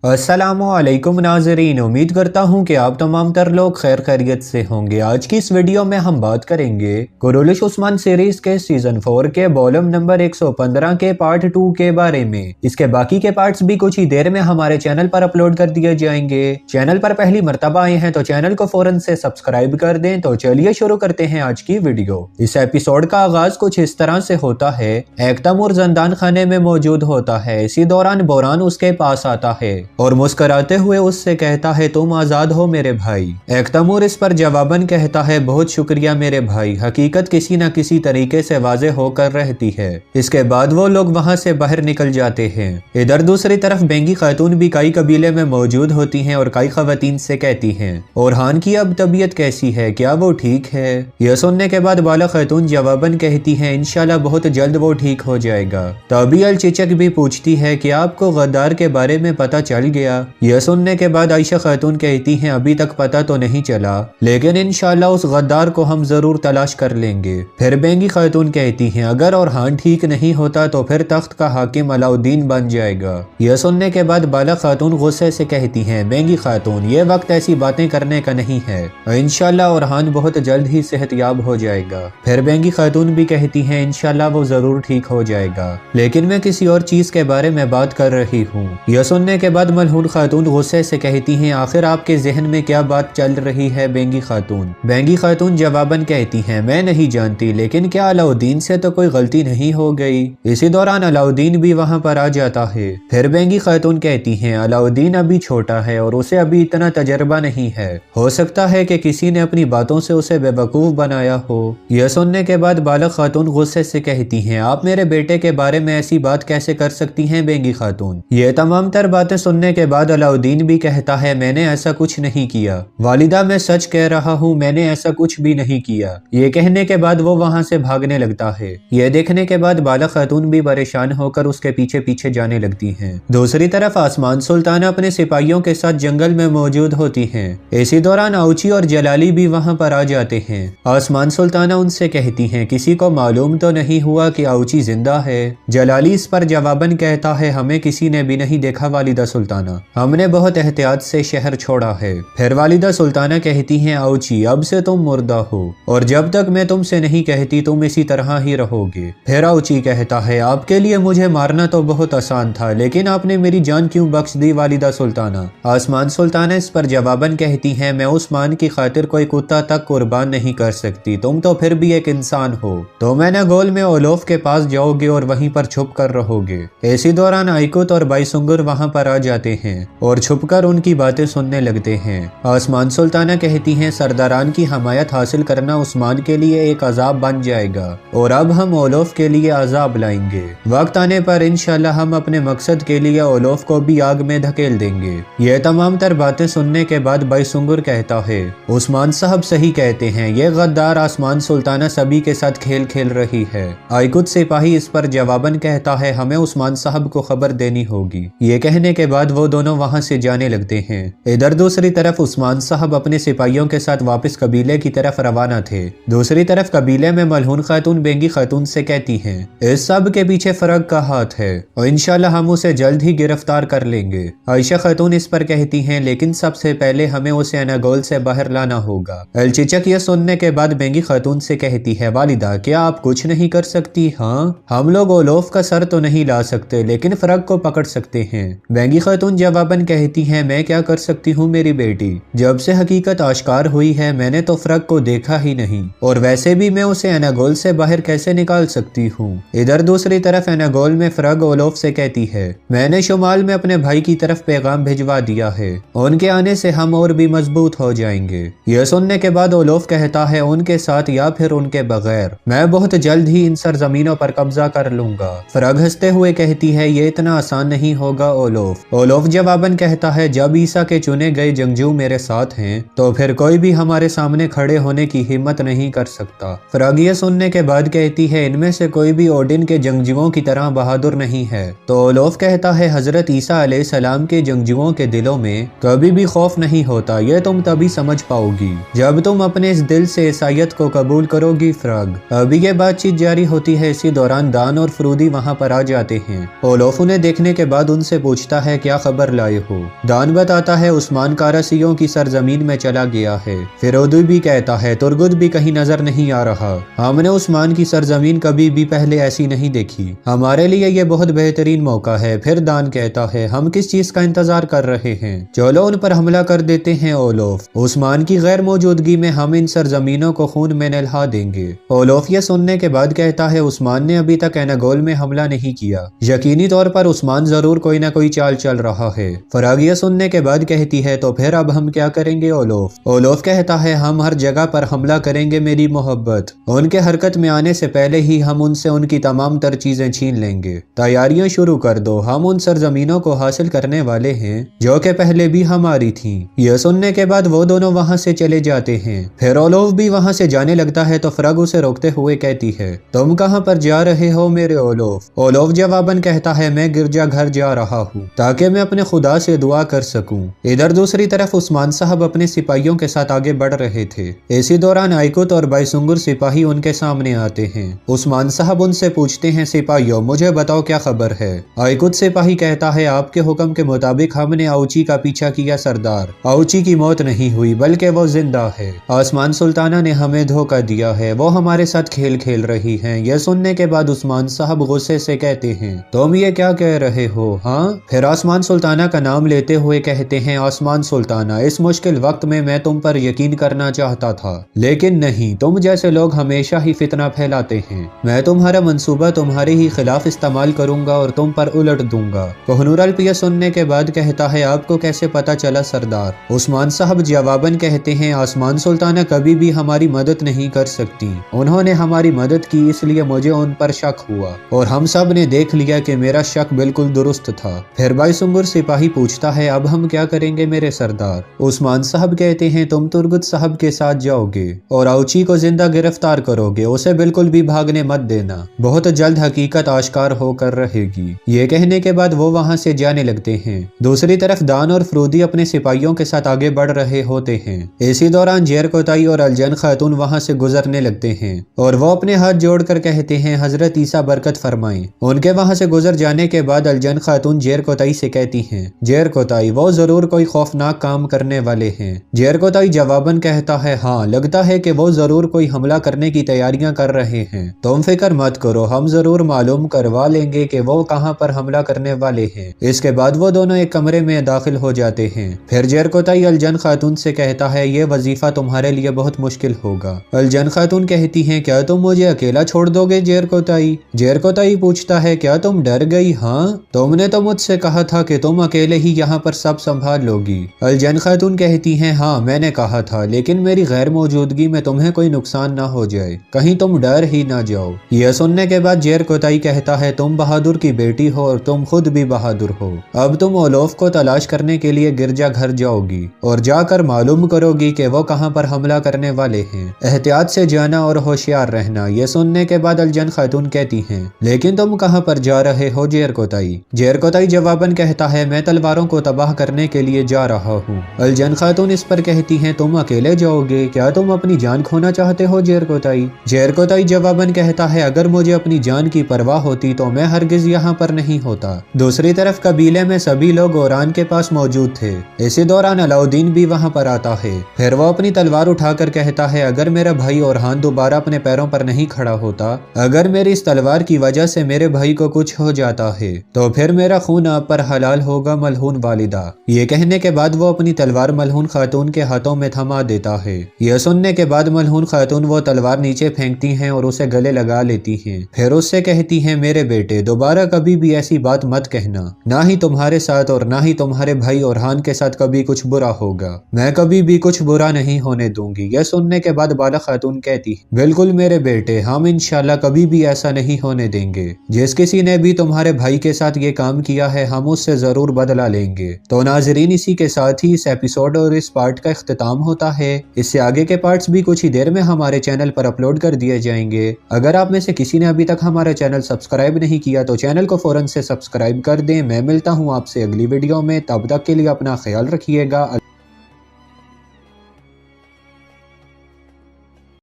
अस्सलामुअलैकुम नाज़रीन, उम्मीद करता हूँ कि आप तमाम तर लोग खैर खैरियत से होंगे। आज की इस वीडियो में हम बात करेंगे कुरैश उस्मान सीरीज के सीजन 4 के वॉल्यूम नंबर 115 के पार्ट 2 के बारे में। इसके बाकी के पार्ट्स भी कुछ ही देर में हमारे चैनल पर अपलोड कर दिए जाएंगे। चैनल पर पहली मर्तबा आए हैं तो चैनल को फौरन से सब्सक्राइब कर दें। तो चलिए शुरू करते हैं आज की वीडियो। इस एपिसोड का आगाज कुछ इस तरह से होता है। एक तैमूर जंदान खाने में मौजूद होता है। इसी दौरान बोरान उसके पास आता है और मुस्कुराते हुए उससे कहता है, तुम आजाद हो मेरे भाई। एक तैमूर इस पर जवाबन कहता है, बहुत शुक्रिया मेरे भाई, हकीकत किसी न किसी तरीके से वाज़े होकर रहती है। इसके बाद वो लोग वहाँ से बाहर निकल जाते हैं। इधर दूसरी तरफ बेंगी खातून भी कई कबीले में मौजूद होती हैं और कई खवातीन से कहती हैं, ओरहान की अब तबीयत कैसी है, क्या वो ठीक है? यह सुनने के बाद बाला खातून जवाबन कहती है, इंशाल्लाह बहुत जल्द वो ठीक हो जाएगा। तभी अल चिचक भी पूछती है कि आपको गद्दार के बारे में पता चल गया? यह सुनने के बाद आयशा खातून कहती हैं, अभी तक पता तो नहीं चला, लेकिन इंशाल्लाह उस गद्दार को हम जरूर तलाश कर लेंगे। फिर बेंगी खातून कहती हैं, अगर ओरहान ठीक नहीं होता तो फिर तख्त का हाकिम अलाउद्दीन बन जाएगा। यह सुनने के बाद बाला खातून गुस्से से कहती हैं, बेंगी खातून ये वक्त ऐसी बातें करने का नहीं है, इंशाल्लाह ओरहान बहुत जल्द ही सेहतयाब हो जाएगा। फिर बेंगी खातून भी कहती हैं, इंशाल्लाह वो जरूर ठीक हो जाएगा, लेकिन मैं किसी और चीज के बारे में बात कर रही हूँ। यह सुनने के बाद मलहून खातून गुस्से से कहती हैं, आखिर आपके जहन में क्या बात चल रही है बेंगी खातून? बेंगी खातून जवाबन कहती हैं, मैं नहीं जानती, लेकिन क्या अलाउद्दीन से तो कोई गलती नहीं हो गई? इसी दौरान अलाउद्दीन भी वहाँ पर आ जाता है। फिर बेंगी खातून कहती हैं, अलाउद्दीन अभी छोटा है और उसे अभी इतना तजर्बा नहीं है, हो सकता है कि किसी ने अपनी बातों से उसे बेवकूफ बनाया हो। यह सुनने के बाद बालक खातून गुस्से से कहती हैं, आप मेरे बेटे के बारे में ऐसी बात कैसे कर सकती हैं बेंगी खातून? ये तमाम तर बातें सुनने के बाद अलाउद्दीन भी कहता है, मैंने ऐसा कुछ नहीं किया वालिदा, मैं सच कह रहा हूँ, मैंने ऐसा कुछ भी नहीं किया। ये कहने के बाद वो वहाँ से भागने लगता है। ये देखने के बाद बाला खातून भी परेशान होकर उसके पीछे पीछे जाने लगती हैं। दूसरी तरफ आसमान सुल्ताना अपने सिपाहियों के साथ जंगल में मौजूद होती हैं। इसी दौरान आउची और जलाली भी वहाँ पर आ जाते हैं। आसमान सुल्ताना उनसे कहती हैं, किसी को मालूम तो नहीं हुआ कि आउची जिंदा है? जलाली इस पर जवाबन कहता है, हमें किसी ने भी नहीं देखा वालिदा सुल्ताना, हमने बहुत एहतियात से शहर छोड़ा है। फिर वालिदा सुल्ताना कहती हैं, आउची अब से तुम मुर्दा हो और जब तक मैं तुमसे नहीं कहती तुम इसी तरह ही रहोगे। फिर आउची कहता है, आपके लिए मुझे मारना तो बहुत आसान था, लेकिन आपने मेरी जान क्यों बख्श दी वालिदा सुल्ताना? आसमान सुल्ताना इस पर जवाबन कहती हैं, मैं उस्मान की खातिर कोई कुत्ता तक कुर्बान नहीं कर सकती, तुम तो फिर भी एक इंसान हो। तो मैंने गोल में ओलोफ के पास जाओगे और वहीं पर छुप कर रहोगे। इसी दौरान आइकुत और बाईसुंगर वहाँ पर आ जाते हैं और छुपकर उनकी बातें सुनने लगते हैं। आसमान सुल्ताना कहती हैं, सरदारान की हमायत हासिल करना उस्मान के लिए एक अजाब बन जाएगा और अब हम ओलोफ के लिए अजाब लाएंगे। वक्त आने पर इंशाल्लाह हम अपने मकसद के लिए ओलोफ को भी आग में धकेल देंगे। ये तमाम तर बातें सुनने के बाद बाईसुंगर कहता है, उस्मान साहब सही कहते हैं, ये गद्दार आसमान सुल्ताना सभी के साथ खेल खेल रही है। आइकुत सिपाही इस पर जवाबन कहता है, हमें उस्मान साहब को खबर देनी होगी। ये कहने के बाद वो दोनों वहाँ से जाने लगते हैं। इधर दूसरी तरफ उस्मान साहब अपने सिपाहियों के साथ वापस कबीले की तरफ रवाना थे। दूसरी तरफ कबीले में मलहून खातून बेंगी खातून से कहती हैं, इस सब के पीछे फरग का हाथ है और इंशाल्लाह हम उसे जल्द ही गिरफ्तार कर लेंगे। आयशा खातून इस पर कहती हैं, लेकिन सबसे पहले हमें उसे अनागोल से बाहर लाना होगा। अलचिचक ये सुनने के बाद बेंगी खातून से कहती है, वालिदा क्या आप कुछ नहीं कर सकती? हाँ, हम लोग ओलोफ का सर तो नहीं ला सकते, लेकिन फरग को पकड़ सकते हैं। बेंगी खातून जवाबन कहती हैं, मैं क्या कर सकती हूँ मेरी बेटी, जब से हकीकत आश्कार हुई है मैंने तो फरग को देखा ही नहीं, और वैसे भी मैं उसे एनागोल से बाहर कैसे निकाल सकती हूँ? इधर दूसरी तरफ एनागोल में फरग ओलोफ से कहती है, मैंने शुमाल में अपने भाई की तरफ पैगाम भिजवा दिया है, उनके आने से हम और भी मजबूत हो जाएंगे। यह सुनने के बाद ओलोफ कहता है, उनके साथ या फिर उनके बगैर मैं बहुत जल्द ही इन सरजमीनों पर कब्जा कर लूंगा। फरग हंसते हुए कहती है, ये इतना आसान नहीं होगा ओलोफ। ओलोफ जवाबन कहता है, जब ईसा के चुने गए जंगजू मेरे साथ हैं तो फिर कोई भी हमारे सामने खड़े होने की हिम्मत नहीं कर सकता। फरग ये सुनने के बाद कहती है, इनमें से कोई भी ओडिन के जंगजुओं की तरह बहादुर नहीं है। तो ओलोफ कहता है, हजरत ईसा अलैहिस्सलाम के जंगजुओं के दिलों में कभी भी खौफ नहीं होता, ये तुम तभी समझ पाओगी जब तुम अपने इस दिल से ईसाइयत को कबूल करोगी। फरग अभी ये बातचीत जारी होती है। इसी दौरान दान और फरूदी वहाँ पर आ जाते हैं। ओलोफ उन्हें देखने के बाद उनसे पूछता है, क्या کیا خبر لائے ہو؟ دان بتاتا ہے عثمان کارسیوں کی سرزمین میں چلا گیا ہے۔ پھر ادوی بھی کہتا ہے ترگد بھی کہیں نظر نہیں آ رہا، ہم نے عثمان کی سرزمین کبھی بھی پہلے ایسی نہیں دیکھی، ہمارے لیے یہ بہت بہترین موقع ہے۔ پھر دان کہتا ہے ہم کس چیز کا انتظار کر رہے ہیں، چلو ان پر حملہ کر دیتے ہیں اولوف، عثمان کی غیر موجودگی میں ہم ان سرزمینوں کو خون میں نہلا دیں گے۔ اولوف یہ سننے کے بعد کہتا ہے عثمان نے ابھی تک ایناگول میں حملہ نہیں کیا، یقینی طور پر عثمان ضرور کوئی نہ کوئی چال چل رہا ہے۔ فراغیہ سننے کے بعد کہتی ہے تو پھر اب ہم کیا کریں گے اولوف؟ اولوف کہتا ہے ہم ہر جگہ پر حملہ کریں گے میری محبت، ان کے حرکت میں آنے سے پہلے ہی ہم ان سے ان کی تمام تر چیزیں چھین لیں گے، تیاریاں شروع کر دو، ہم ان سرزمینوں کو حاصل کرنے والے ہیں جو کہ پہلے بھی ہماری تھیں۔ یہ سننے کے بعد وہ دونوں وہاں سے چلے جاتے ہیں۔ پھر اولوف بھی وہاں سے جانے لگتا ہے تو فرگ اسے روکتے ہوئے کہتی ہے تم کہاں پر جا رہے ہو میرے اولوف؟ اولوف جواباً کہتا ہے میں گرجا گھر جا رہا ہوں تاکہ میں اپنے خدا سے دعا کر سکوں۔ ادھر دوسری طرف عثمان صاحب اپنے سپاہیوں کے ساتھ آگے بڑھ رہے تھے۔ اسی دوران آئیکوت اور بائسنگر سپاہی ان کے سامنے آتے ہیں۔ عثمان صاحب ان سے پوچھتے ہیں سپاہیوں مجھے بتاؤ کیا خبر ہے؟ آئیکوت سپاہی کہتا ہے آپ کے حکم کے مطابق ہم نے اوچی کا پیچھا کیا سردار، اوچی کی موت نہیں ہوئی بلکہ وہ زندہ ہے، آسمان سلطانہ نے ہمیں دھوکہ دیا ہے، وہ ہمارے ساتھ کھیل کھیل رہی ہیں۔ یہ سننے کے بعد عثمان صاحب غصے سے کہتے ہیں تم یہ کیا کہہ رہے ہو؟ ہاں؟ پھر آسمان سلطانہ کا نام لیتے ہوئے کہتے ہیں آسمان سلطانہ اس مشکل وقت میں تم پر یقین کرنا چاہتا تھا لیکن نہیں، تم جیسے لوگ ہمیشہ ہی فتنہ پھیلاتے ہیں، میں تمہارا منصوبہ تمہارے ہی خلاف استعمال کروں گا اور تم پر الٹ دوں گا۔ کوہنور الفیہ سننے کے بعد کہتا ہے آپ کو کیسے پتا چلا سردار؟ عثمان صاحب جواباً کہتے ہیں آسمان سلطانہ کبھی بھی ہماری مدد نہیں کر سکتی، انہوں نے ہماری مدد کی اس لیے مجھے ان پر شک ہوا اور ہم سب نے دیکھ لیا کہ میرا شک بالکل درست تھا۔ پھر بائسنگر سپاہی پوچھتا ہے اب ہم کیا کریں گے میرے سردار؟ عثمان صاحب کہتے ہیں تم ترگت صاحب کے ساتھ جاؤ گے اور اوچی کو زندہ گرفتار کرو گے، اسے بالکل بھی بھاگنے مت دینا، بہت جلد حقیقت آشکار ہو کر رہے گی۔ یہ کہنے کے بعد وہ وہاں سے جانے لگتے ہیں۔ دوسری طرف دان اور فرودی اپنے سپاہیوں کے ساتھ آگے بڑھ رہے ہوتے ہیں۔ اسی دوران جیر کوتائی اور الجن خاتون وہاں سے گزرنے لگتے ہیں اور وہ اپنے ہاتھ جوڑ کر کہتے ہیں حضرت عیسیٰ برکت فرمائیں۔ ان کے وہاں سے گزر جانے کے بعد الجن خاتون جیر کوتائی سے کہتی ہیں جیر کوتائی وہ ضرور کوئی خوفناک کام کرنے والے ہیں۔ جیر کوتائی جواباً کہتا ہے ہاں لگتا ہے کہ وہ ضرور کوئی حملہ کرنے کی تیاریاں کر رہے ہیں، تم فکر مت کرو ہم ضرور معلوم کروا لیں گے کہ وہ کہاں پر حملہ کرنے والے ہیں۔ اس کے بعد وہ دونوں ایک کمرے میں داخل ہو جاتے ہیں۔ پھر جیر کوتائی الجن خاتون سے کہتا ہے یہ وظیفہ تمہارے لیے بہت مشکل ہوگا۔ الجن خاتون کہتی ہیں کیا تم مجھے اکیلا چھوڑ دو گے جیر کوتائی؟ جیر کوتائی پوچھتا ہے کیا تم ڈر گئی؟ ہاں تم نے تو مجھ سے کہا تھا کہ تم اکیلے ہی یہاں پر سب سنبھال لو گی۔ الجن خاتون کہتی ہیں ہاں میں نے کہا تھا لیکن میری غیر موجودگی میں تمہیں کوئی نقصان نہ ہو جائے، کہیں تم ڈر ہی نہ جاؤ۔ یہ سننے کے بعد جیر کوتائی کہتا ہے تم بہادر کی بیٹی ہو اور تم خود بھی بہادر ہو، اب تم اولوف کو تلاش کرنے کے لیے گرجا گھر جاؤ گی اور جا کر معلوم کرو گی کہ وہ کہاں پر حملہ کرنے والے ہیں، احتیاط سے جانا اور ہوشیار رہنا۔ یہ سننے کے بعد الجن خاتون کہتی ہیں لیکن تم کہاں پر جا رہے ہو جیر کوتائی؟ جیر کوتائی جواباً کہتا ہے میں تلواروں کو تباہ کرنے کے لیے جا رہا ہوں۔ الجن خاتون اس پر کہتی ہیں تم اکیلے جاؤ گے، کیا تم اپنی جان کھونا چاہتے ہو جیر کوتائی؟ جیر کوتائی جواباً کہتا ہے اگر مجھے اپنی جان کی پرواہ ہوتی تو میں ہرگز یہاں پر نہیں ہوتا۔ دوسری طرف قبیلے میں سبھی لوگ اوران کے پاس موجود تھے۔ اسی دوران علاؤدین بھی وہاں پر آتا ہے۔ پھر وہ اپنی تلوار اٹھا کر کہتا ہے اگر میرا بھائی اوران دوبارہ اپنے پیروں پر نہیں کھڑا ہوتا، اگر میری اس تلوار کی وجہ سے میرے بھائی کو کچھ ہو جاتا ہے تو پھر میرا خون آپ پر حلال ہوگا ملعون والدہ۔ یہ کہنے کے بعد وہ اپنی تلوار ملعون خاتون کے ہاتھوں میں تھما دیتا ہے۔ یہ سننے کے بعد ملعون خاتون وہ تلوار نیچے پھینکتی ہیں اور اسے گلے لگا لیتی ہیں، پھر اس سے کہتی ہیں میرے بیٹے دوبارہ کبھی بھی ایسی بات مت کہنا، نہ ہی تمہارے ساتھ اور نہ ہی تمہارے بھائی اوران کے ساتھ کبھی کچھ برا ہوگا، میں کبھی بھی کچھ برا نہیں ہونے دوں گی۔ یہ سننے کے بعد بالا خاتون کہتی بالکل میرے بیٹے ہم انشاءاللہ کبھی بھی ایسا نہیں ہونے دیں گے، جس کسی نے بھی تمہارے بھائی کے ساتھ یہ کام کیا ہے ہم اس سے ضرور بدلہ لیں گے۔ تو ناظرین اسی کے ساتھ ہی اس ایپیسوڈ اور اس پارٹ کا اختتام ہوتا ہے۔ اس سے آگے کے پارٹس بھی کچھ ہی دیر میں ہمارے چینل پر اپلوڈ کر دیے جائیں گے۔ اگر آپ میں سے کسی نے ابھی تک ہمارا چینل سبسکرائب نہیں کیا تو چینل کو فوراً سے سبسکرائب کر دیں۔ میں ملتا ہوں آپ سے اگلی ویڈیو میں، تب تک کے لیے اپنا خیال رکھیے گا۔